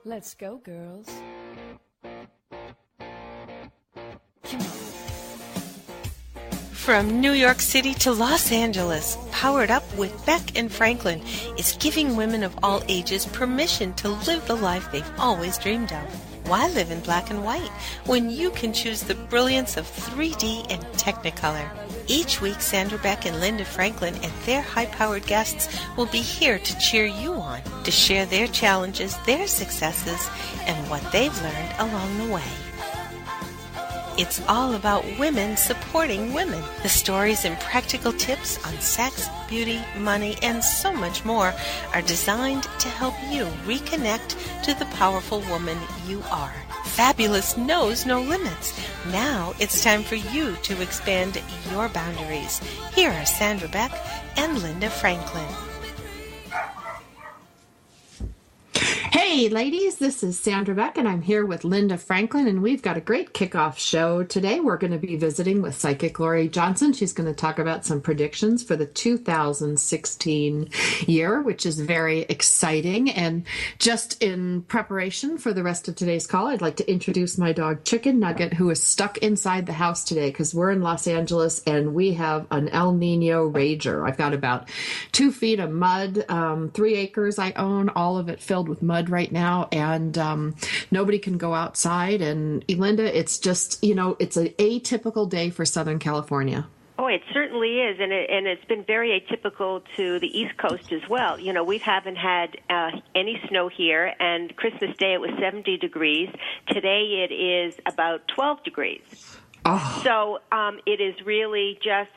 Let's go, girls. Come on. From New York City to Los Angeles, Powered Up with Beck and Franklin is giving women of all ages permission to live the life they've always dreamed of. Why live in black and white when you can choose the brilliance of 3D and Technicolor? Each week, Sandra, Beck, and Linda Franklin and their high-powered guests will be here to cheer you on, to share their challenges, their successes, and what they've learned along the way. It's all about women supporting women. The stories and practical tips on sex, beauty, money, and so much more are designed to help you reconnect to the powerful woman you are. Fabulous knows no limits. Now it's time for you to expand your boundaries. Here are Sandra Beck and Linda Franklin. Hey ladies, this is Sandra Beck and I'm here with Linda Franklin, and we've got a great kickoff show today. We're going to be visiting with psychic Laurie Johnson. She's going to talk about some predictions for the 2016 year, which is very exciting. And just in preparation for the rest of today's call, I'd like to introduce my dog Chicken Nugget, who is stuck inside the house today because we're in Los Angeles and we have an El Nino rager. I've got about 2 feet of mud, 3 acres I own, all of it filled with mud right now, and nobody can go outside. And Linda, it's just, it's an atypical day for Southern California. Oh, it certainly is, and it's been very atypical to the East Coast as well. We haven't had any snow here, and Christmas Day it was 70 degrees. Today it is about 12 degrees. Oh. So it is really just...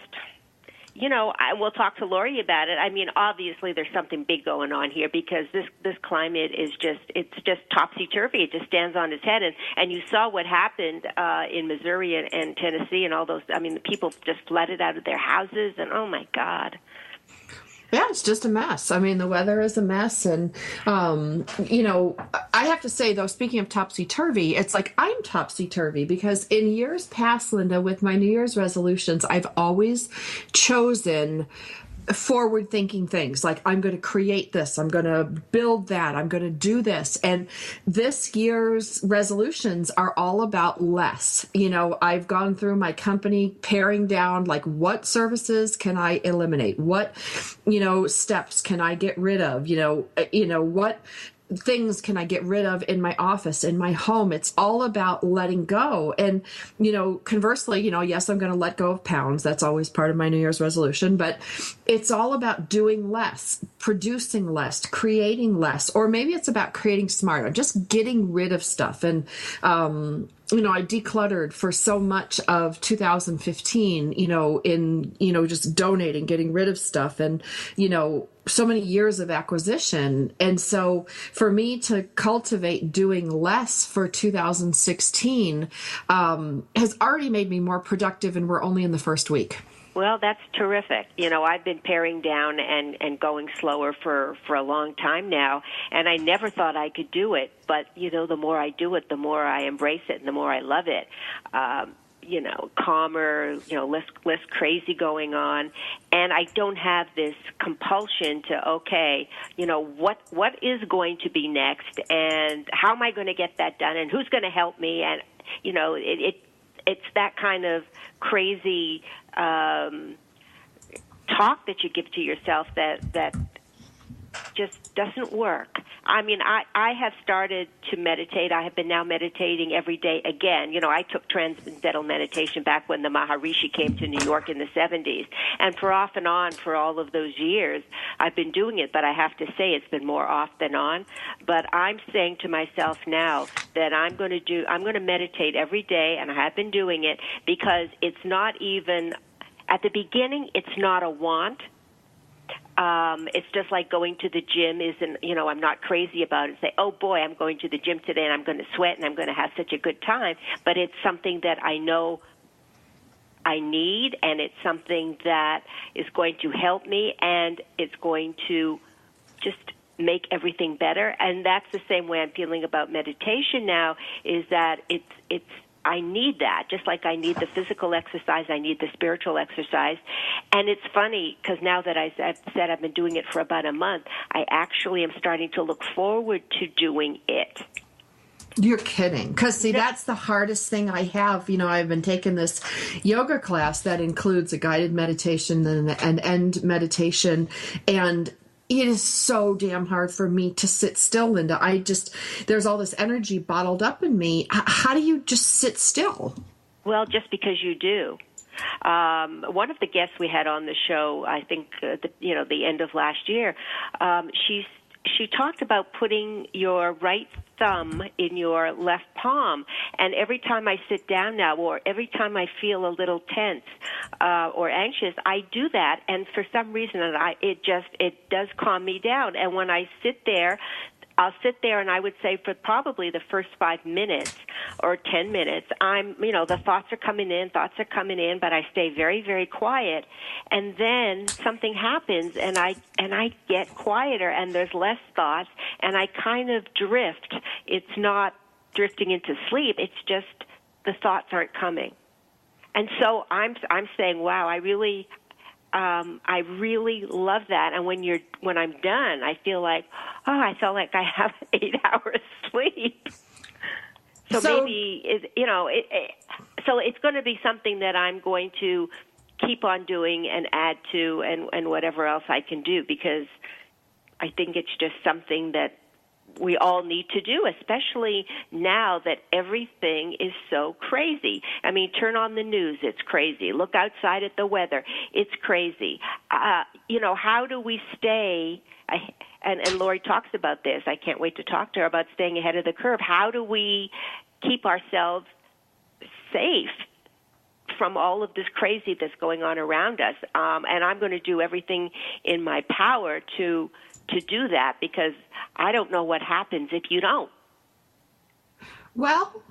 we'll talk to Laurie about it. I mean, obviously there's something big going on here because this climate is it's just topsy-turvy. It just stands on its head. And you saw what happened in Missouri and Tennessee and all those. I mean, the people just flooded out of their houses, and oh, my God. Yeah, it's just a mess. I mean, the weather is a mess. And, I have to say, though, speaking of topsy-turvy, it's like I'm topsy-turvy because in years past, Linda, with my New Year's resolutions, I've always chosen forward-thinking things like I'm going to create this, I'm going to build that, I'm going to do this. And this year's resolutions are all about less. I've gone through my company paring down, like what services can I eliminate? What, steps can I get rid of? What things can I get rid of in my office, in my home? It's all about letting go. And, conversely, yes, I'm going to let go of pounds. That's always part of my New Year's resolution, but it's all about doing less, producing less, creating less, or maybe it's about creating smarter, just getting rid of stuff. And, I decluttered for so much of 2015, just donating, getting rid of stuff, and, so many years of acquisition. And so for me to cultivate doing less for 2016 has already made me more productive, and we're only in the first week. Well, that's terrific. I've been paring down and going slower for a long time now, and I never thought I could do it. But, the more I do it, the more I embrace it and the more I love it. Calmer, less crazy going on. And I don't have this compulsion to, what is going to be next and how am I going to get that done and who's going to help me? And, it's that kind of crazy talk that you give to yourself that just doesn't work. I mean, I have started to meditate. I have been now meditating every day again. I took transcendental meditation back when the Maharishi came to New York in the 70s. And for off and on for all of those years, I've been doing it, but I have to say it's been more off than on. But I'm saying to myself now that I'm going to meditate every day, and I have been doing it because it's not even, at the beginning, it's not a want. It's just like going to the gym isn't, I'm not crazy about it. Say, oh boy, I'm going to the gym today and I'm going to sweat and I'm going to have such a good time. But it's something that I know I need, and it's something that is going to help me, and it's going to just make everything better. And that's the same way I'm feeling about meditation now, is that it's I need that, just like I need the physical exercise, I need the spiritual exercise. And it's funny, because now that I've said I've been doing it for about a month, I actually am starting to look forward to doing it. You're kidding. Because, see, that's the hardest thing I have. I've been taking this yoga class that includes a guided meditation and an end meditation, and it is so damn hard for me to sit still, Linda. There's all this energy bottled up in me. How do you just sit still? Well, just because you do. One of the guests we had on the show, I think, the end of last year, she talked about putting your right thumb in your left palm, and every time I sit down now, or every time I feel a little tense or anxious, I do that, and for some reason, it does calm me down. And when I sit there, I'll sit there, and I would say for probably the first 5 minutes or 10 minutes, the thoughts are coming in, but I stay very, very quiet. And then something happens, and I get quieter, and there's less thoughts, and I kind of drift. It's not drifting into sleep. It's just the thoughts aren't coming. And so I'm saying, wow, I really love that. And when I'm done, I feel like, I felt like I have 8 hours sleep. So maybe so it's going to be something that I'm going to keep on doing and add to, and whatever else I can do, because I think it's just something that we all need to do, especially now that everything is so crazy. I mean, turn on the news, it's crazy. Look outside at the weather, it's crazy. How do we stay, and Laurie talks about this, I can't wait to talk to her about staying ahead of the curve. How do we keep ourselves safe from all of this crazy that's going on around us? And I'm going to do everything in my power to do that, because I don't know what happens if you don't. Well,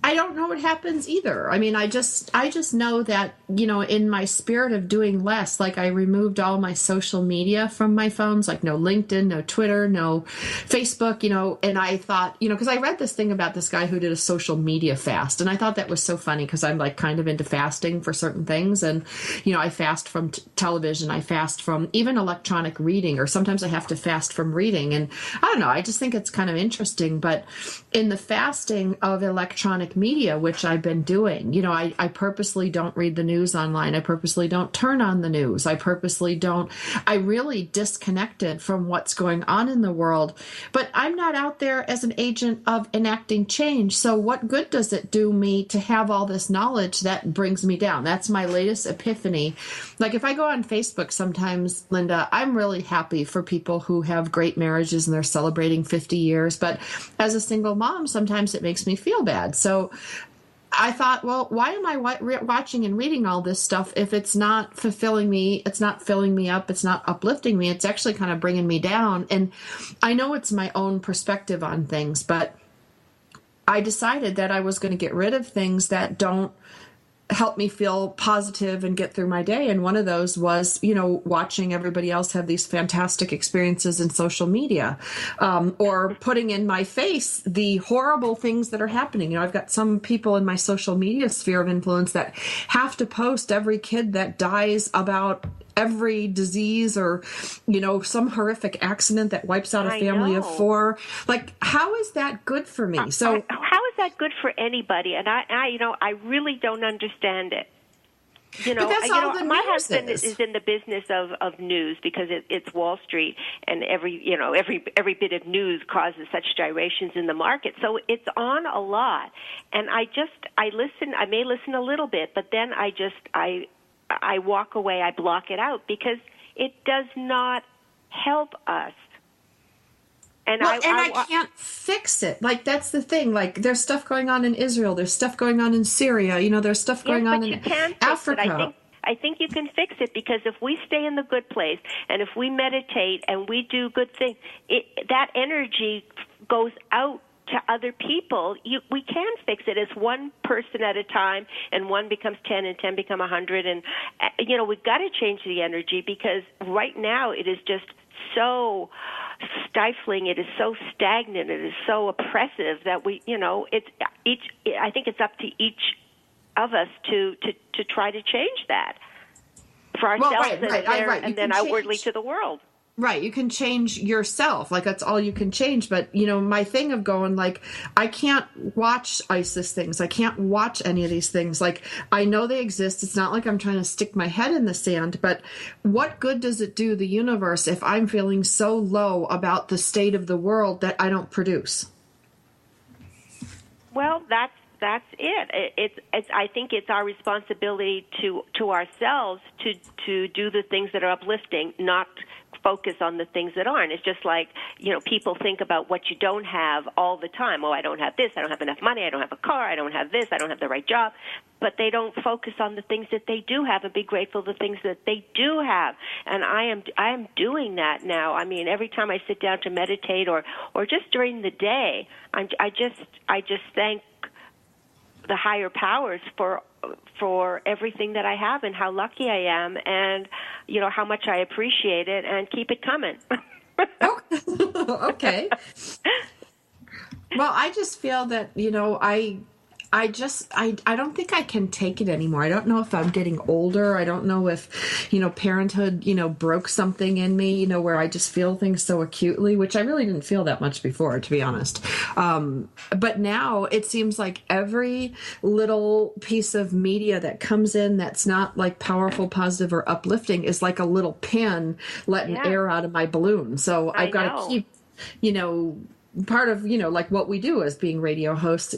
I don't know what happens either. I mean, I just know that, in my spirit of doing less, like I removed all my social media from my phones, like no LinkedIn, no Twitter, no Facebook, and I thought, because I read this thing about this guy who did a social media fast, and I thought that was so funny, because I'm like kind of into fasting for certain things, and, I fast from television, I fast from even electronic reading, or sometimes I have to fast from reading, and I don't know, I just think it's kind of interesting. But in the fasting of electronic media, which I've been doing, I purposely don't read the news online. I purposely don't turn on the news. I really disconnected from what's going on in the world. But I'm not out there as an agent of enacting change. So what good does it do me to have all this knowledge that brings me down? That's my latest epiphany. Like if I go on Facebook sometimes, Linda, I'm really happy for people who have great marriages and they're celebrating 50 years. But as a single mom, sometimes it makes me feel bad. So I thought, well, why am I watching and reading all this stuff if it's not fulfilling me, it's not filling me up, it's not uplifting me, it's actually kind of bringing me down. And I know it's my own perspective on things, but I decided that I was going to get rid of things that don't help me feel positive and get through my day. And one of those was, watching everybody else have these fantastic experiences in social media, or putting in my face the horrible things that are happening. I've got some people in my social media sphere of influence that have to post every kid that dies, about every disease, or, some horrific accident that wipes out a family of 4. Like, how is that good for me? So how is that good for anybody? And I really don't understand it. But that's all the my news husband is in the business of news, because it's Wall Street, and every bit of news causes such gyrations in the market. So it's on a lot, and I listen. I may listen a little bit, but then I walk away. I block it out, because it does not help us. And I can't fix it. Like, that's the thing. Like, there's stuff going on in Israel. There's stuff going on in Syria. There's stuff going on in Africa. I think you can fix it, because if we stay in the good place, and if we meditate and we do good things, that energy goes out to other people. We can fix it. It's one person at a time, and one becomes 10, and 10 become 100. And, we've got to change the energy, because right now it is just so stifling. It is so stagnant. It is so oppressive that I think it's up to each of us to try to change that for ourselves and then outwardly to the world. Right. You can change yourself. Like, that's all you can change. But, my thing of going, like, I can't watch ISIS things. I can't watch any of these things. Like, I know they exist. It's not like I'm trying to stick my head in the sand. But what good does it do the universe if I'm feeling so low about the state of the world that I don't produce? Well, that's it. I think it's our responsibility to ourselves to do the things that are uplifting, not focus on the things that aren't. It's just like, people think about what you don't have all the time. Oh, I don't have this. I don't have enough money. I don't have a car. I don't have this. I don't have the right job. But they don't focus on the things that they do have and be grateful for the things that they do have. And I am doing that now. I mean, every time I sit down to meditate or just during the day, I just thank the higher powers for everything that I have and how lucky I am, and how much I appreciate it, and keep it coming. Okay. Well, I just feel that I don't think I can take it anymore. I don't know if I'm getting older. I don't know if, parenthood, broke something in me, where I just feel things so acutely, which I really didn't feel that much before, to be honest. But now it seems like every little piece of media that comes in that's not like powerful, positive, or uplifting is like a little pin letting air out of my balloon. So I've got to keep, part of, like what we do as being radio hosts,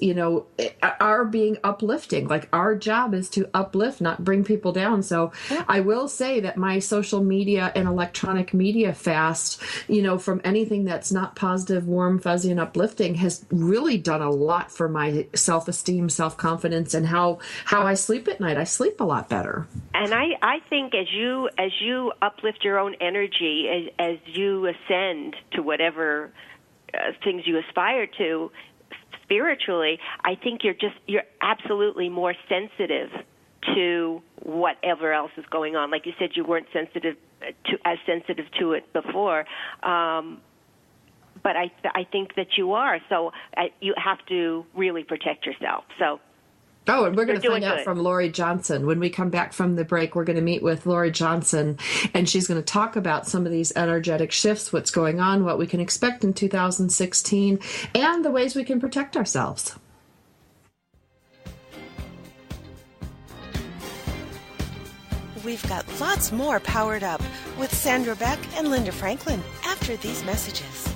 are being uplifting. Like, our job is to uplift, not bring people down. So I will say that my social media and electronic media fast, from anything that's not positive, warm, fuzzy, and uplifting has really done a lot for my self-esteem, self-confidence, and how I sleep at night. I sleep a lot better. And I think as you uplift your own energy, as you ascend to whatever things you aspire to spiritually, I think you're absolutely more sensitive to whatever else is going on. Like you said, you weren't as sensitive to it before, but I think that you are. So you have to really protect yourself. So. Oh, and we're going to find out from Laurie Johnson. When we come back from the break, we're going to meet with Laurie Johnson, and she's going to talk about some of these energetic shifts, what's going on, what we can expect in 2016, and the ways we can protect ourselves. We've got lots more Powered Up with Sandra Beck and Linda Franklin after these messages.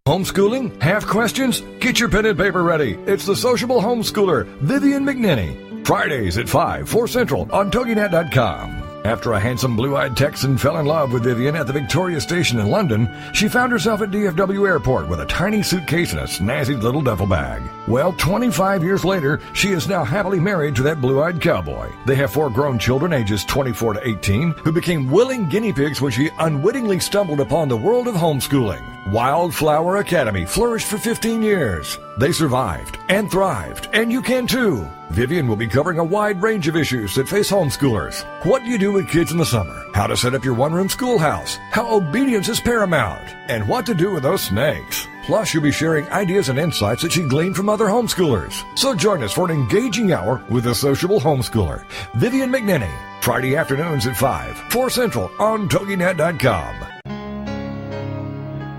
Homeschooling? Have questions? Get your pen and paper ready. It's the sociable homeschooler, Vivian McNinney. Fridays at 5, 4 Central on TogiNet.com. After a handsome blue-eyed Texan fell in love with Vivian at the Victoria Station in London, she found herself at DFW Airport with a tiny suitcase and a snazzy little duffel bag. Well, 25 years later, she is now happily married to that blue-eyed cowboy. They have 4 grown children ages 24 to 18 who became willing guinea pigs when she unwittingly stumbled upon the world of homeschooling. Wildflower Academy flourished for 15 years. They survived and thrived, and you can too. Vivian will be covering a wide range of issues that face homeschoolers. What do you do with kids in the summer? How to set up your one-room schoolhouse? How obedience is paramount? And what to do with those snakes? Plus, you'll be sharing ideas and insights that she gleaned from other homeschoolers. So join us for an engaging hour with the sociable homeschooler, Vivian McNinney. Friday afternoons at 5, 4 Central on TogiNet.com.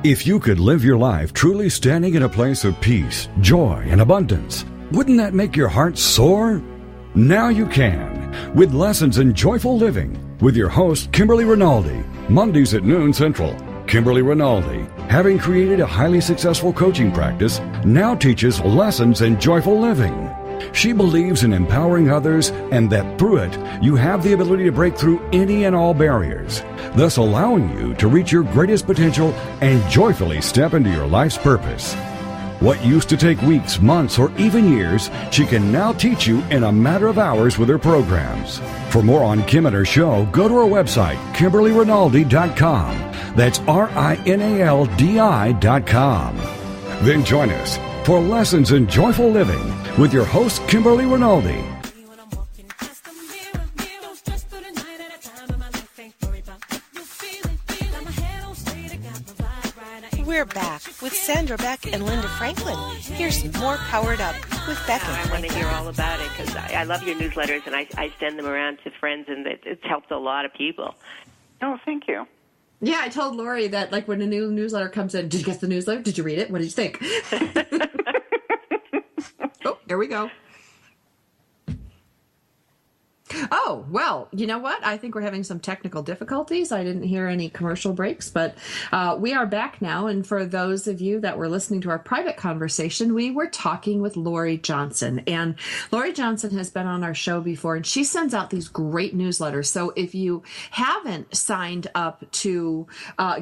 If you could live your life truly standing in a place of peace, joy, and abundance, wouldn't that make your heart soar? Now you can, with Lessons in Joyful Living, with your host, Kimberly Rinaldi, Mondays at noon Central. Kimberly Rinaldi, having created a highly successful coaching practice, now teaches Lessons in Joyful Living. She believes in empowering others and that through it, you have the ability to break through any and all barriers, thus allowing you to reach your greatest potential and joyfully step into your life's purpose. What used to take weeks, months, or even years, she can now teach you in a matter of hours with her programs. For more on Kim and her show, go to her website, KimberlyRinaldi.com. That's RINALDI.com. Then join us for Lessons in Joyful Living with your host, Kimberly Rinaldi. We're back with Sandra, Beck, and Linda Franklin. Here's more Powered Up with Beck and I want Franklin. to hear all about it because I love your newsletters, and I send them around to friends, and it's helped a lot of people. Oh, thank you. Yeah, I told Laurie that, like, when a new newsletter comes in, did you get the newsletter? Did you read it? What did you think? Oh, there we go. Oh, well, you know what? I think we're having some technical difficulties. I didn't hear any commercial breaks, but we are back now. And for those of you that were listening to our private conversation, we were talking with Laurie Johnson. And Laurie Johnson has been on our show before, and she sends out these great newsletters. So if you haven't signed up to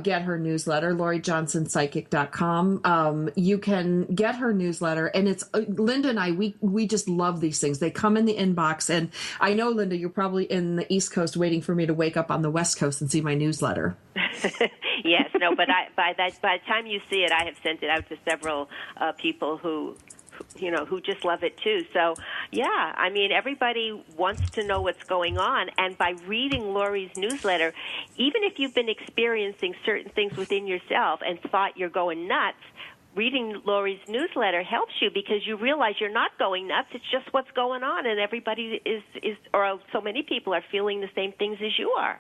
get her newsletter, LaurieJohnsonPsychic.com, you can get her newsletter. And it's Linda and I, we just love these things. They come in the inbox, and I know, Linda, you're probably in the East Coast waiting for me to wake up on the West Coast and see my newsletter. Yes, no, but by the time you see it, I have sent it out to several people who just love it too. So, yeah, I mean, everybody wants to know what's going on, and by reading Laurie's newsletter, even if you've been experiencing certain things within yourself and thought you're going nuts, reading Laurie's newsletter helps you because you realize you're not going nuts. It's just what's going on, and everybody is or so many people are feeling the same things as you are.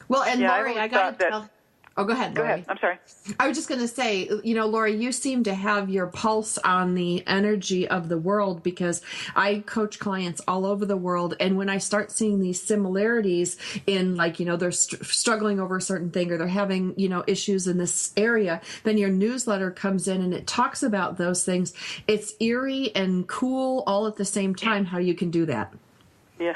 Well, and Yeah, Laurie, I got to tell. Oh, go ahead, Go Laurie. ahead. I'm sorry. I was just going to say, Laurie, you seem to have your pulse on the energy of the world because I coach clients all over the world. And when I start seeing these similarities in, like, they're struggling over a certain thing or they're having, issues in this area, then your newsletter comes in and it talks about those things. It's eerie and cool all at the same time how you can do that. Yeah.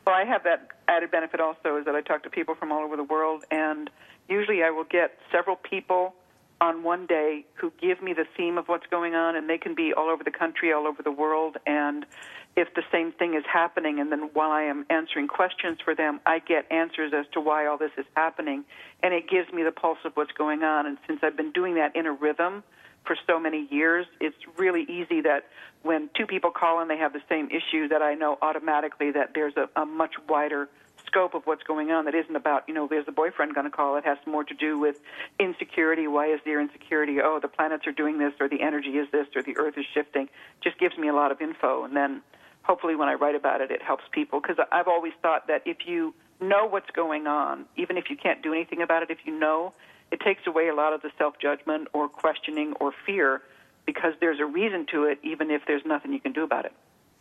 Well, I have that added benefit also is that I talk to people from all over the world, and usually I will get several people on one day who give me the theme of what's going on, and they can be all over the country, all over the world, and if the same thing is happening, and then while I am answering questions for them, I get answers as to why all this is happening, and it gives me the pulse of what's going on. And since I've been doing that in a rhythm for so many years, it's really easy that when two people call and they have the same issue, that I know automatically that there's a much wider scope of what's going on that isn't about, there's a boyfriend going to call. It has more to do with insecurity. Why is there insecurity? Oh, the planets are doing this, or the energy is this, or the earth is shifting. Just gives me a lot of info. And then hopefully when I write about it, it helps people. Because I've always thought that if you know what's going on, even if you can't do anything about it, if you know, it takes away a lot of the self-judgment or questioning or fear because there's a reason to it, even if there's nothing you can do about it.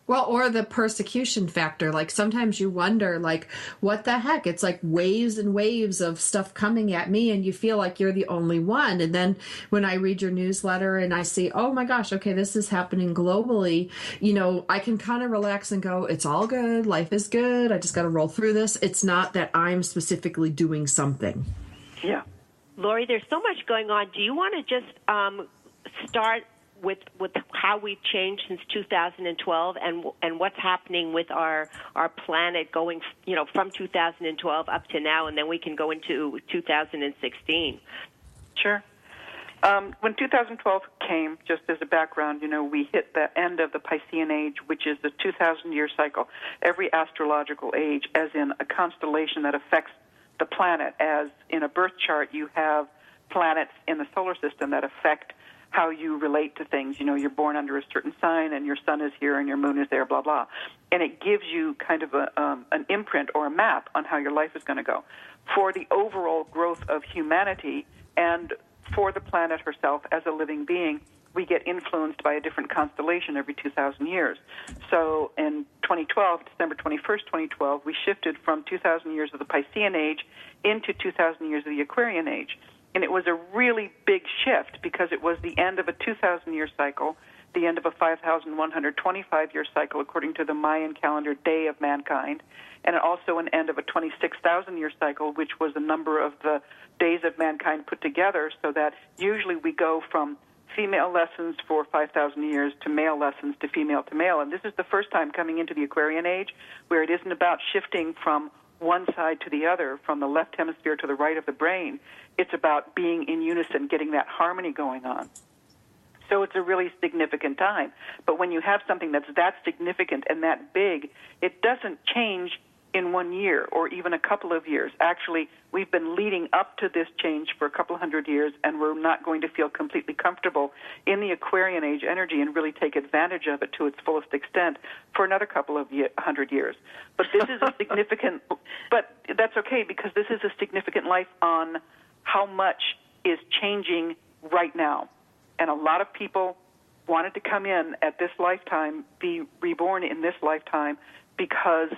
Well, or the persecution factor. Like sometimes you wonder, like, what the heck? It's like waves and waves of stuff coming at me and you feel like you're the only one. And then when I read your newsletter and I see, oh my gosh, okay, this is happening globally, I can kind of relax and go, it's all good. Life is good. I just got to roll through this. It's not that I'm specifically doing something. Yeah. Laurie, there's so much going on. Do you want to just start with how we've changed since 2012 and what's happening with our planet going, from 2012 up to now, and then we can go into 2016. Sure. When 2012 came, just as a background, we hit the end of the Piscean age, which is the 2,000-year cycle. Every astrological age, as in a constellation that affects the planet, as in a birth chart, you have planets in the solar system that affect how you relate to things. You're born under a certain sign, and your sun is here, and your moon is there, blah, blah. And it gives you kind of an imprint or a map on how your life is going to go. For the overall growth of humanity and for the planet herself as a living being, we get influenced by a different constellation every 2,000 years. So in 2012, December 21st, 2012, we shifted from 2,000 years of the Piscean age into 2,000 years of the Aquarian age. And it was a really big shift because it was the end of a 2,000-year cycle, the end of a 5,125-year cycle according to the Mayan calendar day of mankind, and also an end of a 26,000-year cycle, which was the number of the days of mankind put together, so that usually we go from female lessons for 5,000 years to male lessons to male. And this is the first time coming into the Aquarian age where it isn't about shifting from one side to the other, from the left hemisphere to the right of the brain. It's about being in unison, getting that harmony going on. So it's a really significant time. But when you have something that's that significant and that big, it doesn't change in 1 year or even a couple of years. Actually, we've been leading up to this change for a couple hundred years, and we're not going to feel completely comfortable in the Aquarian age energy and really take advantage of it to its fullest extent for another couple of hundred years. But this is a significant, but that's okay because this is a significant life on how much is changing right now. And a lot of people wanted to come in at this lifetime, be reborn in this lifetime, because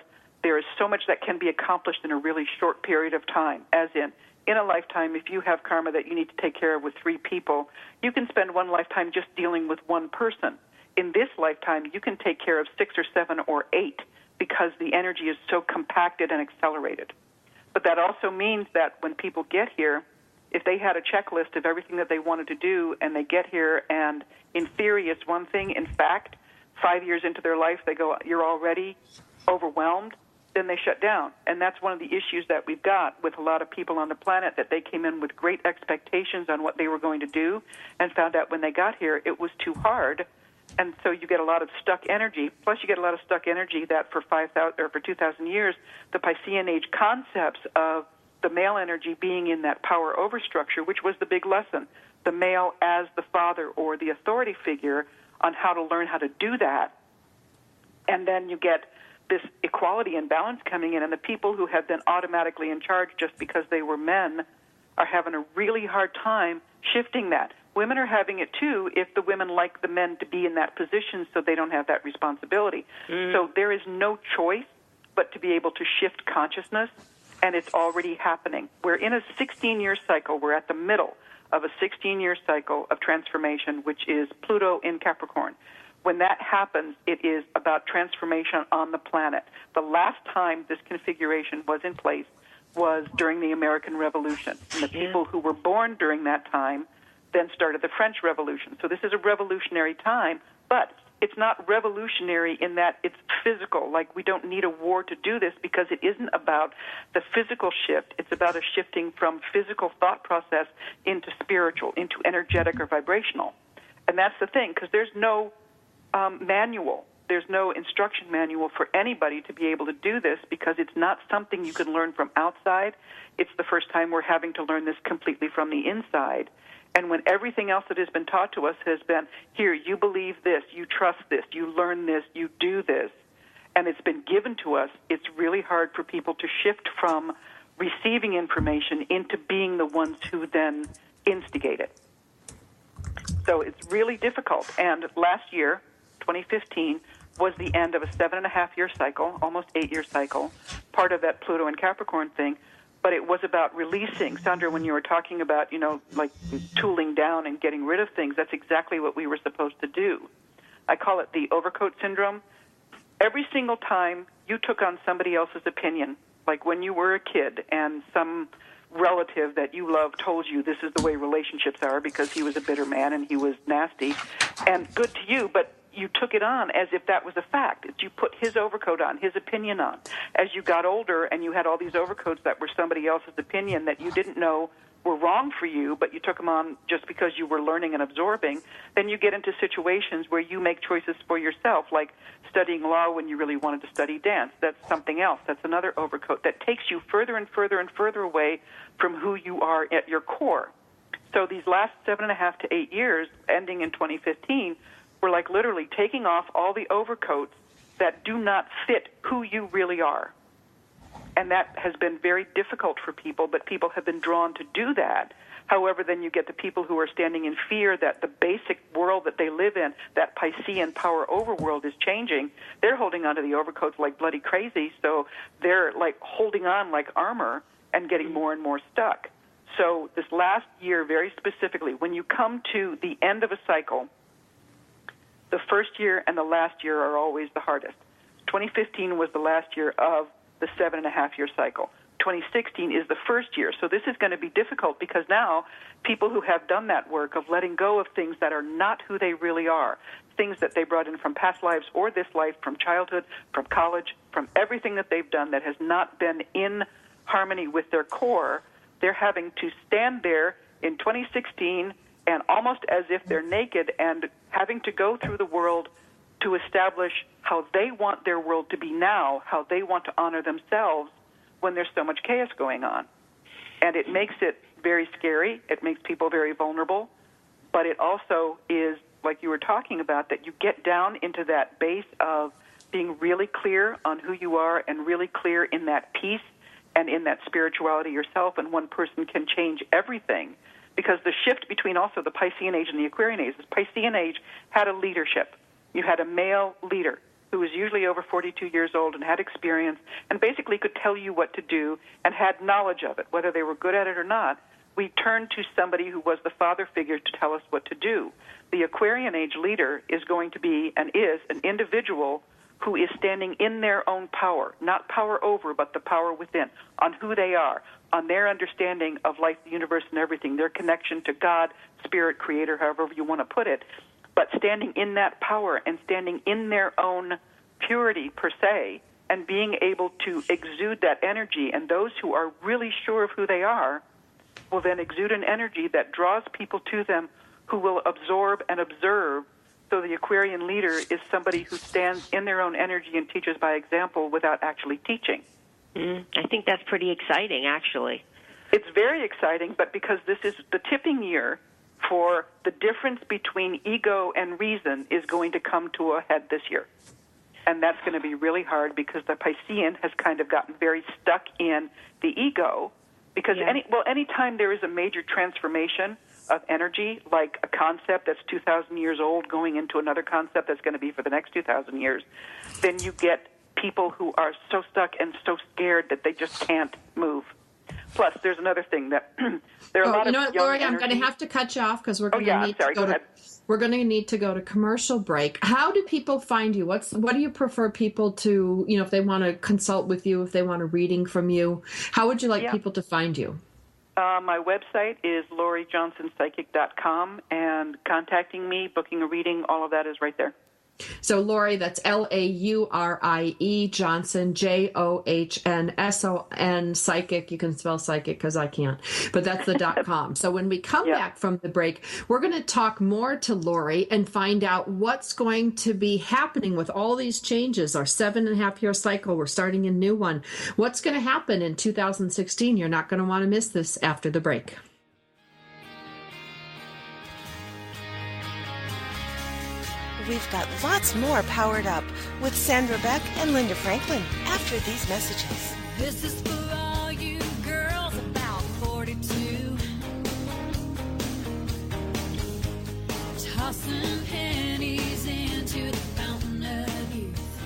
there is so much that can be accomplished in a really short period of time. As in a lifetime, if you have karma that you need to take care of with 3 people, you can spend one lifetime just dealing with one person. In this lifetime, you can take care of 6 or 7 or 8 because the energy is so compacted and accelerated. But that also means that when people get here, if they had a checklist of everything that they wanted to do and they get here and in theory it's one thing, in fact, 5 years into their life they go, you're already overwhelmed, then they shut down. And that's one of the issues that we've got with a lot of people on the planet, that they came in with great expectations on what they were going to do and found out when they got here it was too hard. And so you get a lot of stuck energy. Plus you get a lot of stuck energy that for 5,000 or for 2,000 years, the Piscean age concepts of the male energy being in that power over structure, which was the big lesson, the male as the father or the authority figure on how to learn how to do that. And then you get this equality and balance coming in, and the people who have been automatically in charge just because they were men are having a really hard time shifting that. Women are having it too if the women like the men to be in that position so they don't have that responsibility. So there is no choice but to be able to shift consciousness, and it's already happening. We're in a 16-year cycle. We're at the middle of a 16-year cycle of transformation, which is Pluto in Capricorn. When that happens, it is about transformation on the planet. The last time this configuration was in place was during the American Revolution. And the people who were born during that time then started the French Revolution. So this is a revolutionary time, but it's not revolutionary in that it's physical. Like, we don't need a war to do this because it isn't about the physical shift. It's about a shifting from physical thought process into spiritual, into energetic or vibrational. And that's the thing, because there's no manual. There's no instruction manual for anybody to be able to do this because it's not something you can learn from outside. It's the first time we're having to learn this completely from the inside. And when everything else that has been taught to us has been, here, you believe this, you trust this, you learn this, you do this, and it's been given to us, it's really hard for people to shift from receiving information into being the ones who then instigate it. So it's really difficult. And last year, 2015, was the end of a 7.5-year cycle, almost 8-year cycle, part of that Pluto and Capricorn thing. But it was about releasing. Sandra, when you were talking about, like tooling down and getting rid of things, that's exactly what we were supposed to do. I call it the overcoat syndrome. Every single time you took on somebody else's opinion, like when you were a kid and some relative that you love told you this is the way relationships are because he was a bitter man and he was nasty and good to you, but you took it on as if that was a fact. You put his overcoat on, his opinion on. As you got older and you had all these overcoats that were somebody else's opinion that you didn't know were wrong for you, but you took them on just because you were learning and absorbing, then you get into situations where you make choices for yourself, like studying law when you really wanted to study dance. That's something else. That's another overcoat that takes you further and further and further away from who you are at your core. So these last 7.5 to 8 years, ending in 2015, were like literally taking off all the overcoats that do not fit who you really are. And that has been very difficult for people, but people have been drawn to do that. However, then you get the people who are standing in fear that the basic world that they live in, that Piscean power overworld, is changing. They're holding onto the overcoats like bloody crazy, so they're like holding on like armor and getting more and more stuck. So this last year, very specifically, when you come to the end of a cycle, the first year and the last year are always the hardest. 2015 was the last year of the 7.5-year cycle. 2016 is the first year. So this is going to be difficult because now people who have done that work of letting go of things that are not who they really are, things that they brought in from past lives or this life, from childhood, from college, from everything that they've done that has not been in harmony with their core, they're having to stand there in 2016 and almost as if they're naked and having to go through the world to establish how they want their world to be now, how they want to honor themselves when there's so much chaos going on. And it makes it very scary. It makes people very vulnerable. But it also is, like you were talking about, that you get down into that base of being really clear on who you are and really clear in that peace and in that spirituality yourself, and one person can change everything. Because the shift between also the Piscean age and the Aquarian age is Piscean age had a leadership. You had a male leader who was usually over 42 years old and had experience and basically could tell you what to do and had knowledge of it, whether they were good at it or not. We turned to somebody who was the father figure to tell us what to do. The Aquarian age leader is going to be and is an individual who is standing in their own power, not power over, but the power within, on who they are, on their understanding of life, the universe, and everything, their connection to God, Spirit, Creator, however you want to put it, but standing in that power and standing in their own purity, per se, and being able to exude that energy. And those who are really sure of who they are will then exude an energy that draws people to them who will absorb and observe. So the Aquarian leader is somebody who stands in their own energy and teaches by example without actually teaching. I think that's pretty exciting, actually. It's very exciting, but because this is the tipping year for the difference between ego and reason is going to come to a head this year. And that's going to be really hard because the Piscean has kind of gotten very stuck in the ego. Because anytime there is a major transformation of energy, like a concept that's 2,000 years old going into another concept that's going to be for the next 2,000 years, then you get people who are so stuck and so scared that they just can't move. Plus, there's another thing that there are a lot of young Laurie, I'm energy. going to have to cut you off because we're going to need to go to we're going to need to go to commercial break. How do people find you? What do you prefer people to, if they want to consult with you, if they want a reading from you? How would you like people to find you? My website is lauriejohnsonpsychic.com, and contacting me, booking a reading, all of that is right there. So Laurie, that's Laurie Johnson, JOHNSON, psychic. You can spell psychic because I can't, but that's the .com. So when we come back from the break, we're going to talk more to Laurie and find out what's going to be happening with all these changes. Our 7.5-year cycle, we're starting a new one. What's going to happen in 2016? You're not going to want to miss this after the break. We've got lots more Powered Up with Sandra Beck and Linda Franklin after these messages. This is for all you girls about 42. Tossing pennies into the fountain of youth.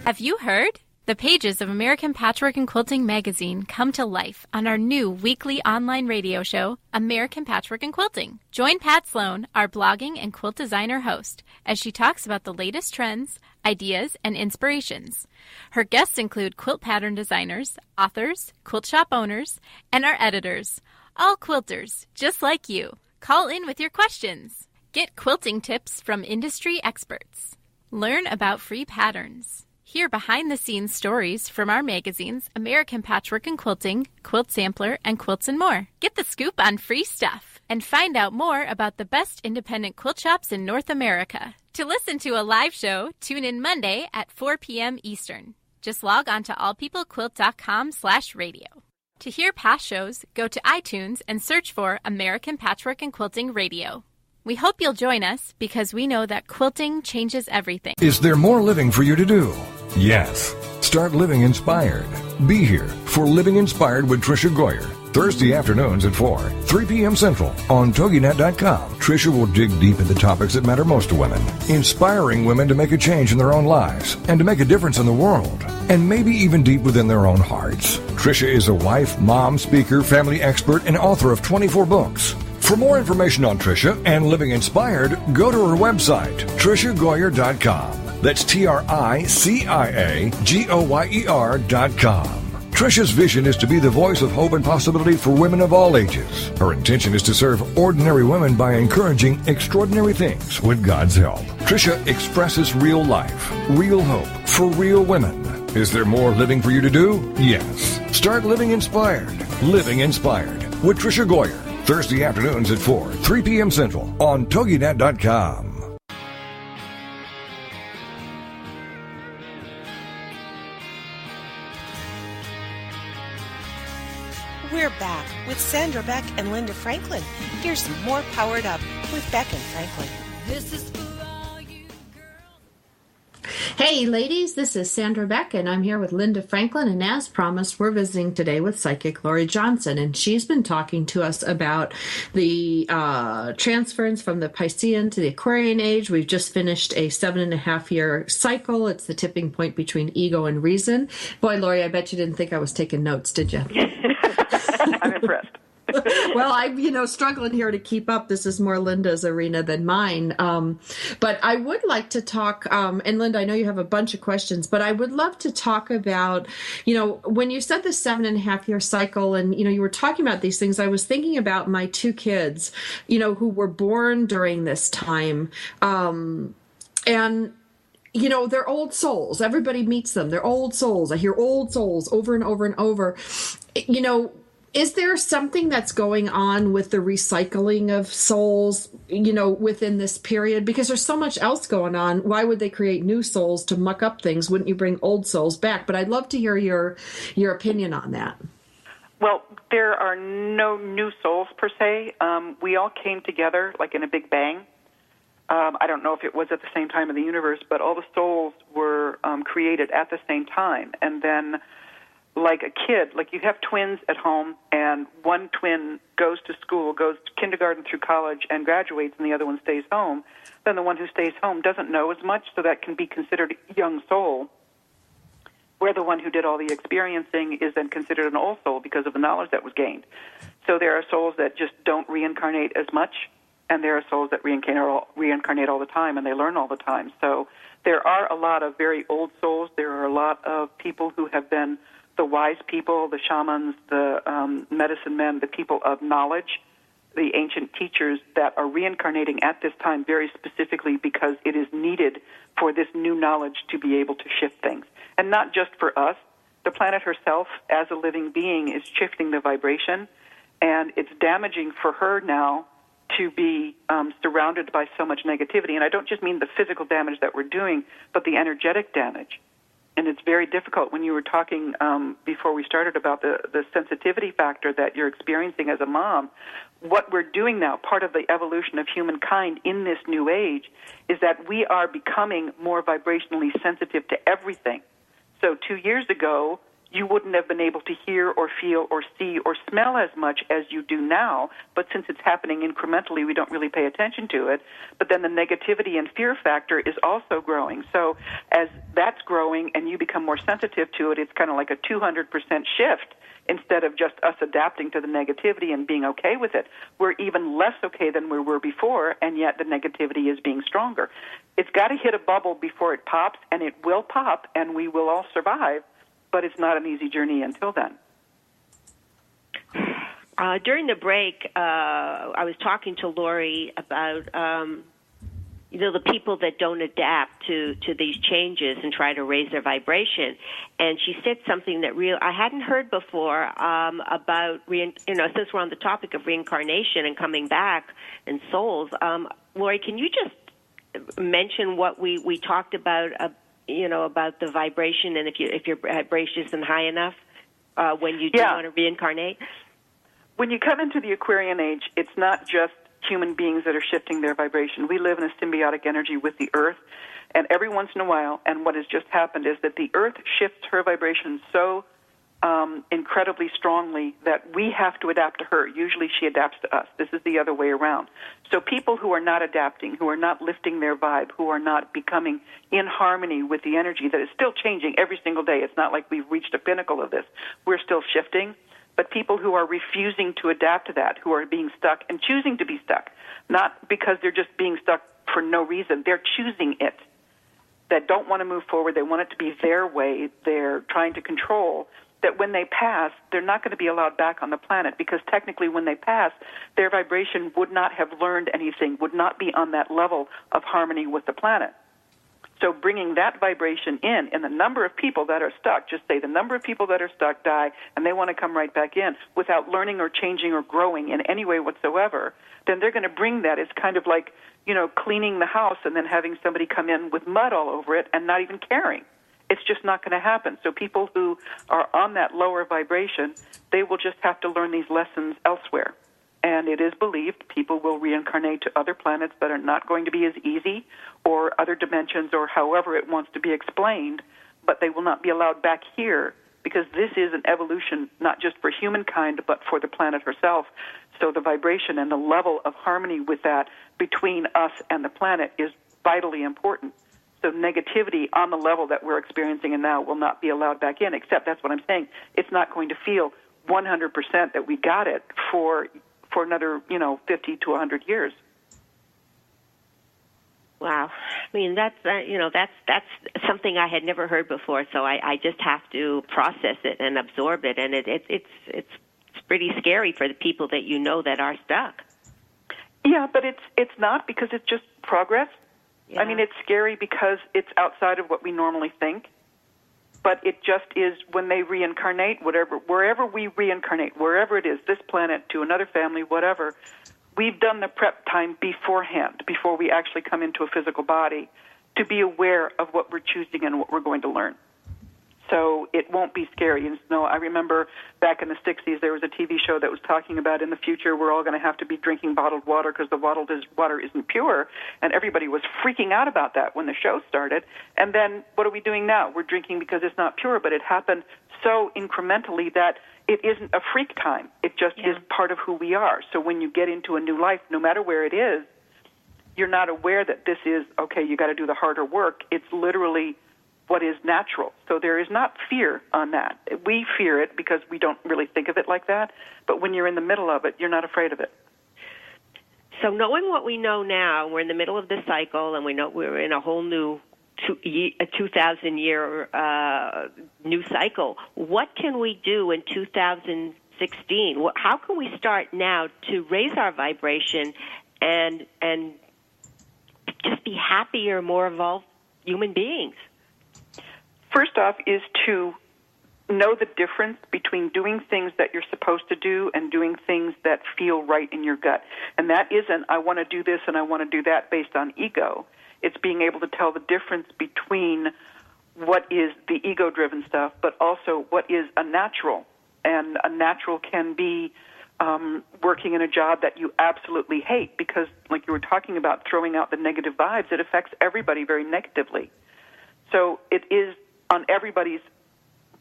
Have you heard? The pages of American Patchwork and Quilting magazine come to life on our new weekly online radio show, American Patchwork and Quilting. Join Pat Sloan, our blogging and quilt designer host, as she talks about the latest trends, ideas, and inspirations. Her guests include quilt pattern designers, authors, quilt shop owners, and our editors, all quilters, just like you. Call in with your questions. Get quilting tips from industry experts. Learn about free patterns. Hear behind-the-scenes stories from our magazines, American Patchwork and Quilting, Quilt Sampler, and Quilts and More. Get the scoop on free stuff and find out more about the best independent quilt shops in North America. To listen to a live show, tune in Monday at 4 p.m. Eastern. Just log on to allpeoplequilt.com/radio. To hear past shows, go to iTunes and search for American Patchwork and Quilting Radio. We hope you'll join us because we know that quilting changes everything. Is there more living for you to do? Yes. Start living inspired. Be here for Living Inspired with Tricia Goyer, Thursday afternoons at 4, 3 p.m. Central on TogiNet.com. Tricia will dig deep into topics that matter most to women, inspiring women to make a change in their own lives and to make a difference in the world, and maybe even deep within their own hearts. Tricia is a wife, mom, speaker, family expert, and author of 24 books. For more information on Tricia and Living Inspired, go to her website, TriciaGoyer.com. That's TriciaGoyer.com. Trisha's vision is to be the voice of hope and possibility for women of all ages. Her intention is to serve ordinary women by encouraging extraordinary things with God's help. Trisha expresses real life, real hope for real women. Is there more living for you to do? Yes. Start living inspired. Living Inspired with Trisha Goyer. Thursday afternoons at 4, 3 p.m. Central on TogiNet.com. We're back with Sandra Beck and Linda Franklin. Here's some more Powered Up with Beck and Franklin. This is for all you girls. Hey, ladies, this is Sandra Beck, and I'm here with Linda Franklin. And as promised, we're visiting today with psychic Laurie Johnson, and she's been talking to us about the transference from the Piscean to the Aquarian age. We've just finished a 7.5-year cycle. It's the tipping point between ego and reason. Boy, Laurie, I bet you didn't think I was taking notes, did you? I'm impressed. Well, I'm, struggling here to keep up. This is more Linda's arena than mine. But I would like to talk, and Linda, I know you have a bunch of questions, but I would love to talk about, when you said the 7.5-year cycle and, you were talking about these things, I was thinking about my two kids, who were born during this time. And they're old souls. Everybody meets them. They're old souls. I hear old souls over and over and over. Is there something that's going on with the recycling of souls, within this period? Because there's so much else going on. Why would they create new souls to muck up things? Wouldn't you bring old souls back? But I'd love to hear your opinion on that. Well, there are no new souls per se. We all came together like in a big bang. I don't know if it was at the same time in the universe, but all the souls were created at the same time. And then, like a kid, like you have twins at home, and one twin goes to school, goes to kindergarten through college, and graduates, and the other one stays home. Then the one who stays home doesn't know as much, so that can be considered a young soul, where the one who did all the experiencing is then considered an old soul because of the knowledge that was gained. So there are souls that just don't reincarnate as much, and there are souls that reincarnate all the time, and they learn all the time. So there are a lot of very old souls. There are a lot of people who have been the wise people, the shamans, the medicine men, the people of knowledge, the ancient teachers that are reincarnating at this time very specifically because it is needed for this new knowledge to be able to shift things. And not just for us. The planet herself, as a living being, is shifting the vibration, and it's damaging for her now to be surrounded by so much negativity. And I don't just mean the physical damage that we're doing, but the energetic damage. And it's very difficult. When you were talking before we started about the sensitivity factor that you're experiencing as a mom, what we're doing now, part of the evolution of humankind in this new age, is that we are becoming more vibrationally sensitive to everything. So 2 years ago, you wouldn't have been able to hear or feel or see or smell as much as you do now, but since it's happening incrementally, we don't really pay attention to it. But then the negativity and fear factor is also growing. So as that's growing and you become more sensitive to it, it's kind of like a 200% shift instead of just us adapting to the negativity and being okay with it. We're even less okay than we were before, and yet the negativity is being stronger. It's got to hit a bubble before it pops, and it will pop, and we will all survive. But it's not an easy journey until then. During the break, I was talking to Laurie about, the people that don't adapt to these changes and try to raise their vibration. And she said something that I hadn't heard before about, since we're on the topic of reincarnation and coming back and souls. Laurie, can you just mention what we talked about about the vibration, and if your vibration isn't high enough when you do want to reincarnate? When you come into the Aquarian age, it's not just human beings that are shifting their vibration. We live in a symbiotic energy with the Earth, and every once in a while, and what has just happened is that the Earth shifts her vibration so incredibly strongly that we have to adapt to her. Usually she adapts to us. This is the other way around. So people who are not adapting, who are not lifting their vibe, who are not becoming in harmony with the energy that is still changing every single day. It's not like we've reached a pinnacle of this. We're still shifting. But people who are refusing to adapt to that, who are being stuck and choosing to be stuck, not because they're just being stuck for no reason, they're choosing it, that don't want to move forward, they want it to be their way, they're trying to control, that when they pass, they're not going to be allowed back on the planet, because technically when they pass, their vibration would not have learned anything, would not be on that level of harmony with the planet. So bringing that vibration in, and the number of people that are stuck, just say the number of people that are stuck die, and they want to come right back in without learning or changing or growing in any way whatsoever, then they're going to bring that. It's kind of like, cleaning the house and then having somebody come in with mud all over it and not even caring. It's just not going to happen. So people who are on that lower vibration, they will just have to learn these lessons elsewhere. And it is believed people will reincarnate to other planets that are not going to be as easy, or other dimensions, or however it wants to be explained, but they will not be allowed back here, because this is an evolution not just for humankind, but for the planet herself. So the vibration and the level of harmony with that between us and the planet is vitally important. So negativity on the level that we're experiencing and now will not be allowed back in, except that's what I'm saying. It's not going to feel 100% that we got it for another, 50 to 100 years. Wow. I mean, that's something I had never heard before, so I just have to process it and absorb it, and it's pretty scary for the people that that are stuck. Yeah, but it's not, because it's just progress. Yeah. I mean, it's scary because it's outside of what we normally think, but it just is when they reincarnate, wherever we reincarnate, wherever it is, this planet to another family, whatever, we've done the prep time beforehand, before we actually come into a physical body, to be aware of what we're choosing and what we're going to learn. So it won't be scary. I remember back in the 60s, there was a TV show that was talking about in the future we're all going to have to be drinking bottled water because the bottled water isn't pure, and everybody was freaking out about that when the show started. And then what are we doing now? We're drinking because it's not pure, but it happened so incrementally that it isn't a freak time. It just is part of who we are. So when you get into a new life, no matter where it is, you're not aware that this is, okay, you got to do the harder work. It's literally what is natural. So there is not fear on that. We fear it because we don't really think of it like that, but when you're in the middle of it, you're not afraid of it. So knowing what we know now, we're in the middle of this cycle, and we know we're in a whole new 2,000-year new cycle. What can we do in 2016? How can we start now to raise our vibration and just be happier, more evolved human beings? First off is to know the difference between doing things that you're supposed to do and doing things that feel right in your gut. And that isn't, I want to do this and I want to do that based on ego. It's being able to tell the difference between what is the ego-driven stuff, but also what is a natural. And a natural can be working in a job that you absolutely hate, because, like you were talking about, throwing out the negative vibes, it affects everybody very negatively. So it is on everybody's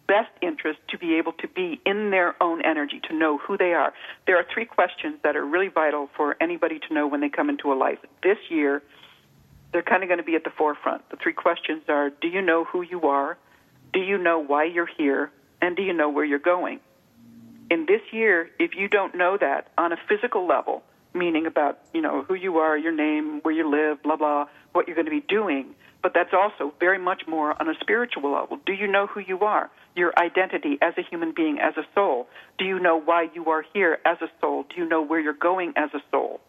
best interest to be able to be in their own energy, to know who they are. There are 3 questions that are really vital for anybody to know when they come into a life. This year, they're kind of going to be at the forefront. The 3 questions are, do you know who you are? Do you know why you're here? And do you know where you're going? In this year, if you don't know that on a physical level, meaning about, who you are, your name, where you live, blah, blah, what you're going to be doing, but that's also very much more on a spiritual level. Do you know who you are, your identity as a human being, as a soul? Do you know why you are here as a soul? Do you know where you're going as a soul?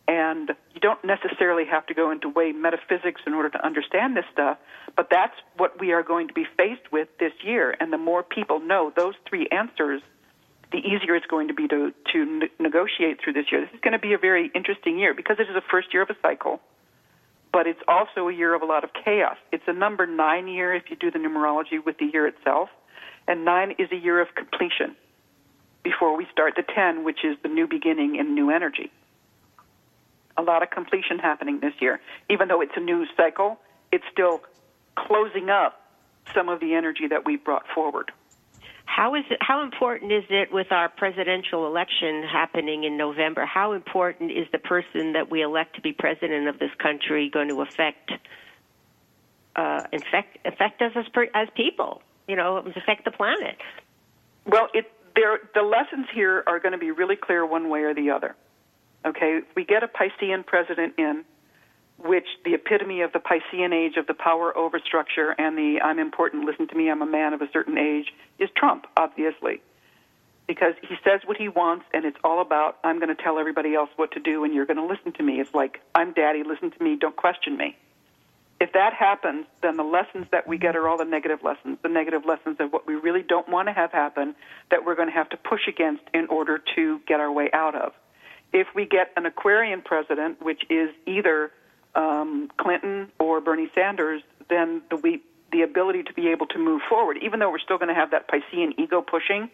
And you don't necessarily have to go into way metaphysics in order to understand this stuff, but that's what we are going to be faced with this year. And the more people know those 3 answers, the easier it's going to be to negotiate through this year. This is going to be a very interesting year because it is the first year of a cycle, but it's also a year of a lot of chaos. It's a number 9 year if you do the numerology with the year itself, and 9 is a year of completion before we start the 10, which is the new beginning and new energy. A lot of completion happening this year. Even though it's a new cycle, it's still closing up some of the energy that we brought forward. How important is it with our presidential election happening in November? How important is the person that we elect to be president of this country going to affect us as people? Affect the planet. Well, the lessons here are going to be really clear one way or the other. Okay, if we get a Piscean president in, which the epitome of the Piscean age of the power over structure and the I'm important, listen to me, I'm a man of a certain age, is Trump, obviously. Because he says what he wants, and it's all about, I'm going to tell everybody else what to do, and you're going to listen to me. It's like, I'm daddy, listen to me, don't question me. If that happens, then the lessons that we get are all the negative lessons of what we really don't want to have happen, that we're going to have to push against in order to get our way out of. If we get an Aquarian president, which is either Clinton or Bernie Sanders, then the ability to be able to move forward, even though we're still going to have that Piscean ego pushing,